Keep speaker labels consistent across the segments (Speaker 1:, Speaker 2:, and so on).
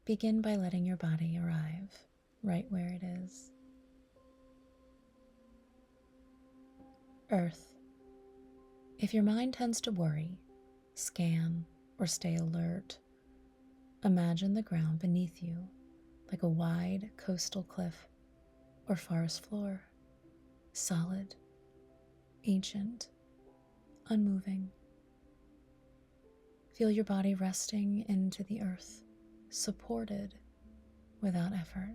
Speaker 1: Begin by letting your body arrive right where it is. Earth. If your mind tends to worry, scan, or stay alert, imagine the ground beneath you like a wide coastal cliff or forest floor, solid, ancient, unmoving. Feel your body resting into the earth, supported without effort.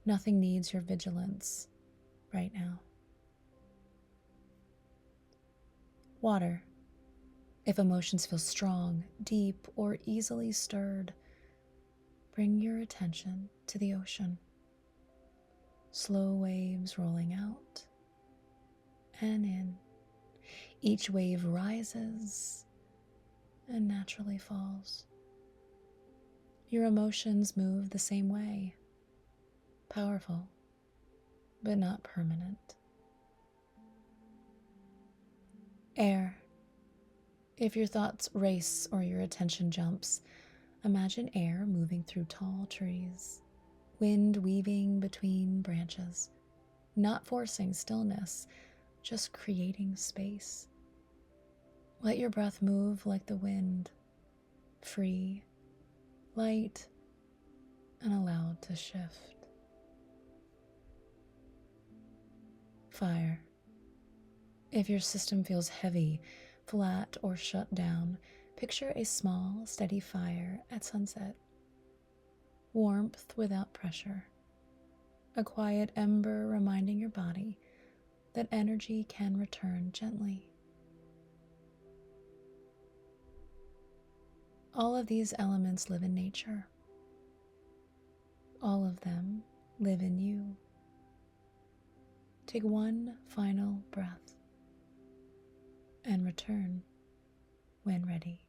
Speaker 1: Nothing needs your vigilance right now. Water. If emotions feel strong, deep, or easily stirred, bring your attention to the ocean. Slow waves rolling out and in. Each wave rises and naturally falls. Your emotions move the same way. Powerful, but not permanent. Air. If your thoughts race or your attention jumps, imagine air moving through tall trees, wind weaving between branches, not forcing stillness, just creating space. Let your breath move like the wind, free, light, and allowed to shift. Fire. If your system feels heavy, flat, or shut down, picture a small, steady fire at sunset. Warmth without pressure. A quiet ember reminding your body that energy can return gently. All of these elements live in nature. All of them live in you. Take one final breath and return when ready.